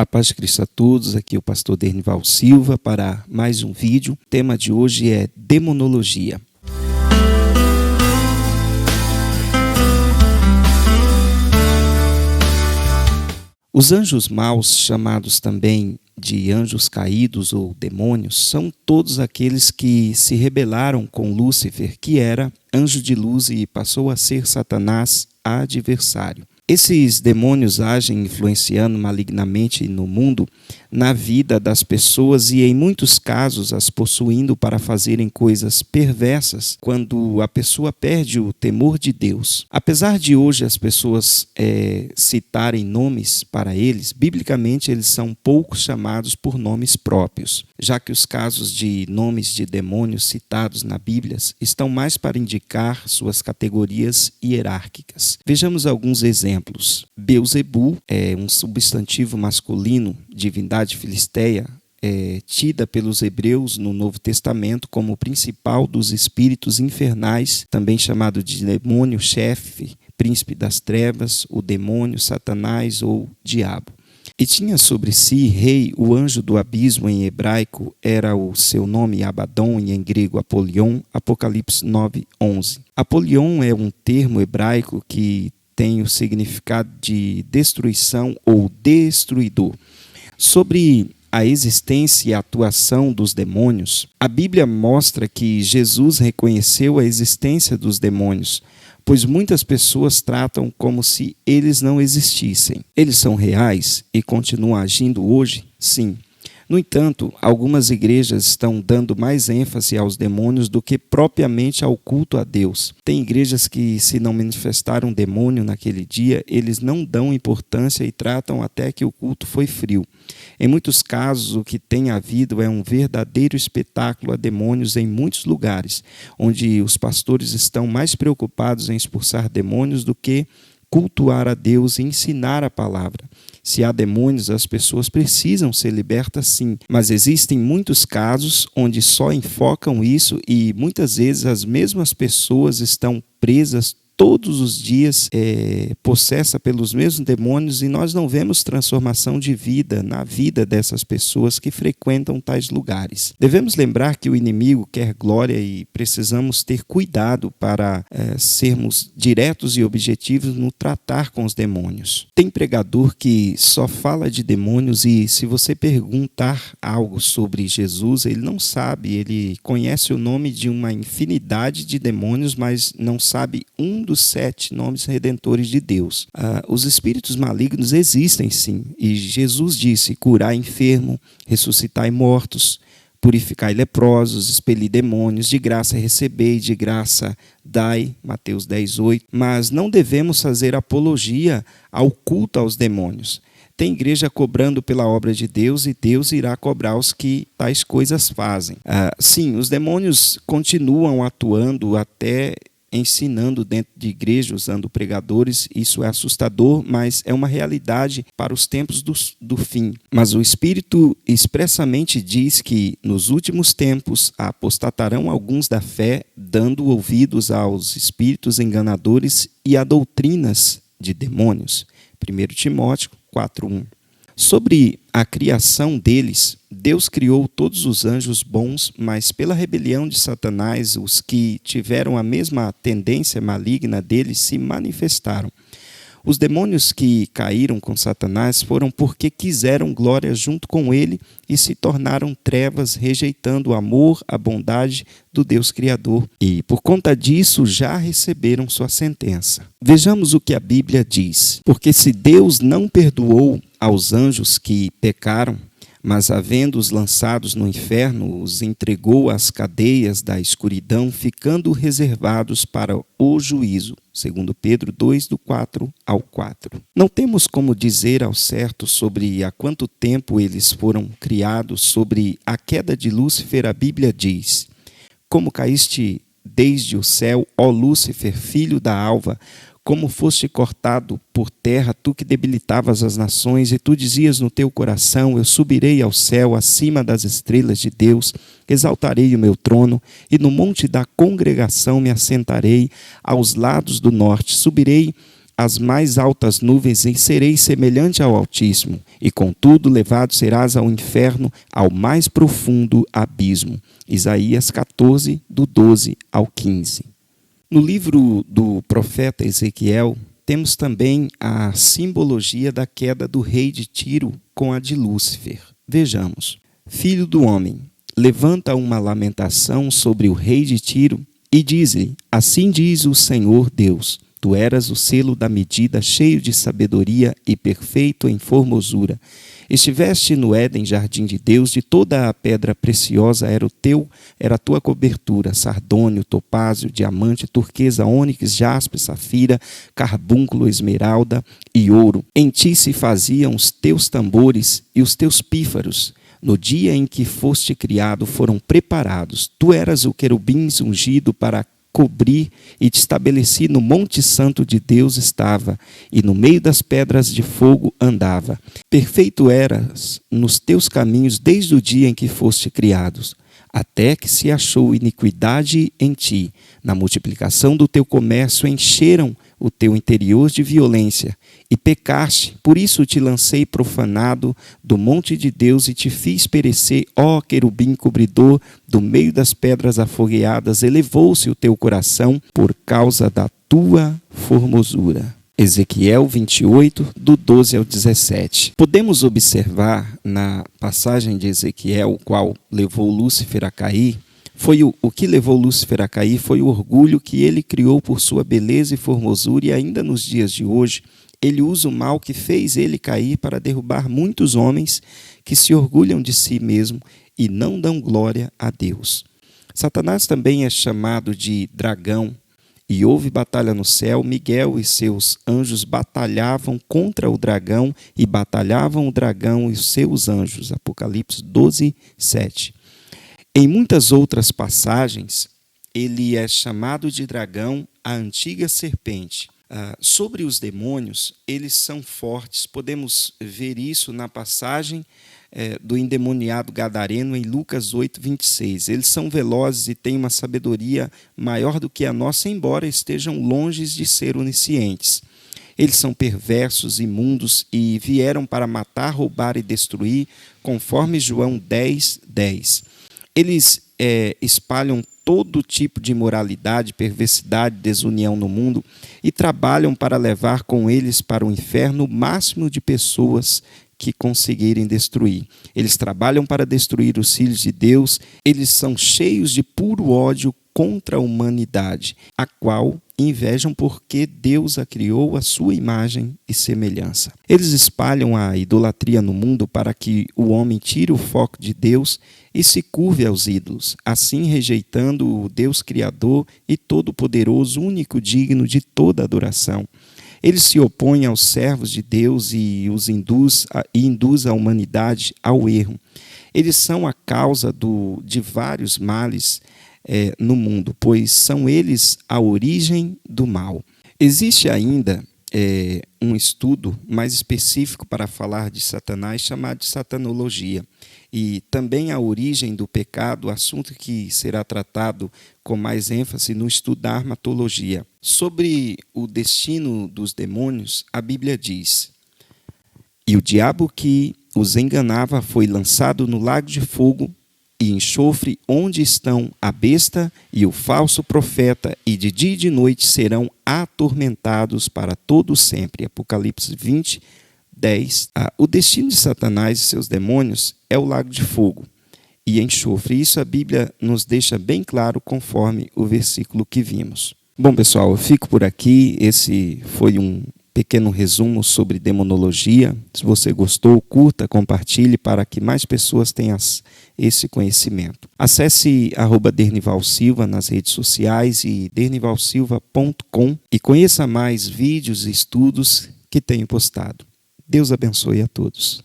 A paz de Cristo a todos, aqui é o pastor Dernival Silva para mais um vídeo. O tema de hoje é demonologia. Os anjos maus, chamados também de anjos caídos ou demônios, são todos aqueles que se rebelaram com Lúcifer, que era anjo de luz e passou a ser Satanás, adversário. Esses demônios agem influenciando malignamente no mundo, na vida das pessoas e, em muitos casos, as possuindo para fazerem coisas perversas quando a pessoa perde o temor de Deus. Apesar de hoje as pessoas citarem nomes para eles, biblicamente eles são pouco chamados por nomes próprios, já que os casos de nomes de demônios citados na Bíblia estão mais para indicar suas categorias hierárquicas. Vejamos alguns exemplos. Beelzebu é um substantivo masculino, divindade filisteia, tida pelos hebreus no Novo Testamento como o principal dos espíritos infernais, também chamado de demônio-chefe, príncipe das trevas, o demônio, Satanás ou diabo. E tinha sobre si rei, o anjo do abismo em hebraico era o seu nome Abaddon e em grego Apolion, Apocalipse 9:11. Apolion é um termo hebraico que tem o significado de destruição ou destruidor. Sobre a existência e a atuação dos demônios, a Bíblia mostra que Jesus reconheceu a existência dos demônios, pois muitas pessoas tratam como se eles não existissem. Eles são reais e continuam agindo hoje? Sim. No entanto, algumas igrejas estão dando mais ênfase aos demônios do que propriamente ao culto a Deus. Tem igrejas que, se não manifestaram um demônio naquele dia, eles não dão importância e tratam até que o culto foi frio. Em muitos casos, o que tem havido é um verdadeiro espetáculo a demônios em muitos lugares, onde os pastores estão mais preocupados em expulsar demônios do que cultuar a Deus e ensinar a palavra. Se há demônios, as pessoas precisam ser libertas sim, mas existem muitos casos onde só enfocam isso e muitas vezes as mesmas pessoas estão presas todos os dias, possessa pelos mesmos demônios, e nós não vemos transformação de vida na vida dessas pessoas que frequentam tais lugares. Devemos lembrar que o inimigo quer glória e precisamos ter cuidado para sermos diretos e objetivos no tratar com os demônios. Tem pregador que só fala de demônios e, se você perguntar algo sobre Jesus, ele não sabe, ele conhece o nome de uma infinidade de demônios, mas não sabe um dos 7 nomes redentores de Deus. Os espíritos malignos existem sim, e Jesus disse: curai enfermo, ressuscitai mortos, purificai leprosos, expelir demônios, de graça recebei, de graça dai, Mateus 10:8. Mas não devemos fazer apologia ao culto aos demônios. Tem igreja cobrando pela obra de Deus e Deus irá cobrar os que tais coisas fazem. Sim, os demônios continuam atuando até ensinando dentro de igreja, usando pregadores. Isso é assustador, mas é uma realidade para os tempos do fim. Mas o Espírito expressamente diz que nos últimos tempos apostatarão alguns da fé, dando ouvidos aos espíritos enganadores e a doutrinas de demônios. 1 Timóteo 4:1. Sobre a criação deles, Deus criou todos os anjos bons, mas pela rebelião de Satanás, os que tiveram a mesma tendência maligna deles se manifestaram. Os demônios que caíram com Satanás foram porque quiseram glória junto com ele e se tornaram trevas, rejeitando o amor, a bondade do Deus Criador. E, por conta disso, já receberam sua sentença. Vejamos o que a Bíblia diz. Porque se Deus não perdoou aos anjos que pecaram, mas havendo-os lançados no inferno, os entregou às cadeias da escuridão, ficando reservados para o juízo. 2 Pedro 2, do 4 ao 4. Não temos como dizer ao certo sobre há quanto tempo eles foram criados. Sobre a queda de Lúcifer, a Bíblia diz: como caíste desde o céu, ó Lúcifer, filho da alva, como foste cortado por terra, tu que debilitavas as nações, e tu dizias no teu coração: eu subirei ao céu, acima das estrelas de Deus, exaltarei o meu trono, e no monte da congregação me assentarei, aos lados do norte. Subirei as mais altas nuvens e serei semelhante ao Altíssimo, e contudo levado serás ao inferno, ao mais profundo abismo. Isaías 14, do 12 ao 15. No livro do profeta Ezequiel, temos também a simbologia da queda do rei de Tiro com a de Lúcifer. Vejamos. Filho do homem, levanta uma lamentação sobre o rei de Tiro e diz-lhe: assim diz o Senhor Deus, tu eras o selo da medida, cheio de sabedoria e perfeito em formosura. Estiveste no Éden, jardim de Deus, de toda a pedra preciosa era a tua cobertura, sardônio, topázio, diamante, turquesa, ônix, jaspe, safira, carbúnculo, esmeralda e ouro. Em ti se faziam os teus tambores e os teus pífaros. No dia em que foste criado foram preparados. Tu eras o querubim ungido para cobrir, e te estabeleci no monte santo de Deus estava, e no meio das pedras de fogo andava. Perfeito eras nos teus caminhos desde o dia em que foste criados, até que se achou iniquidade em ti. Na multiplicação do teu comércio encheram o teu interior de violência, e pecaste, por isso te lancei profanado do monte de Deus e te fiz perecer, ó querubim cobridor, do meio das pedras afogueadas, elevou-se o teu coração por causa da tua formosura. Ezequiel 28, do 12 ao 17. Podemos observar na passagem de Ezequiel, o qual levou Lúcifer a cair, o que levou Lúcifer a cair foi o orgulho que ele criou por sua beleza e formosura, e ainda nos dias de hoje, ele usa o mal que fez ele cair para derrubar muitos homens que se orgulham de si mesmo e não dão glória a Deus. Satanás também é chamado de dragão, e houve batalha no céu. Miguel e seus anjos batalhavam contra o dragão, e batalhavam o dragão e os seus anjos. Apocalipse 12, 7. Em muitas outras passagens, ele é chamado de dragão, a antiga serpente. Sobre os demônios, eles são fortes. Podemos ver isso na passagem do endemoniado gadareno em Lucas 8, 26. Eles são velozes e têm uma sabedoria maior do que a nossa, embora estejam longe de ser oniscientes. Eles são perversos, imundos e vieram para matar, roubar e destruir, conforme João 10, 10. Eles espalham todo tipo de imoralidade, perversidade, desunião no mundo e trabalham para levar com eles para o inferno o máximo de pessoas que conseguirem destruir. Eles trabalham para destruir os filhos de Deus. Eles são cheios de puro ódio contra a humanidade, a qual invejam porque Deus a criou à sua imagem e semelhança. Eles espalham a idolatria no mundo para que o homem tire o foco de Deus e se curve aos ídolos, assim rejeitando o Deus Criador e Todo-Poderoso, único digno de toda adoração. Eles se opõem aos servos de Deus e induz a humanidade ao erro. Eles são a causa de vários males no mundo, pois são eles a origem do mal. Existe ainda um estudo mais específico para falar de Satanás, chamado de satanologia, e também a origem do pecado, assunto que será tratado com mais ênfase no estudo da armatologia. Sobre o destino dos demônios, a Bíblia diz: e o diabo que os enganava foi lançado no lago de fogo e enxofre, onde estão a besta e o falso profeta, e de dia e de noite serão atormentados para todo sempre. Apocalipse 20, 10. O destino de Satanás e seus demônios é o lago de fogo e enxofre. Isso a Bíblia nos deixa bem claro conforme o versículo que vimos. Bom, pessoal, eu fico por aqui. Esse foi um pequeno resumo sobre demonologia. Se você gostou, curta, compartilhe para que mais pessoas tenham esse conhecimento. Acesse @dernivalsilva nas redes sociais e dernivalsilva.com e conheça mais vídeos e estudos que tenho postado. Deus abençoe a todos.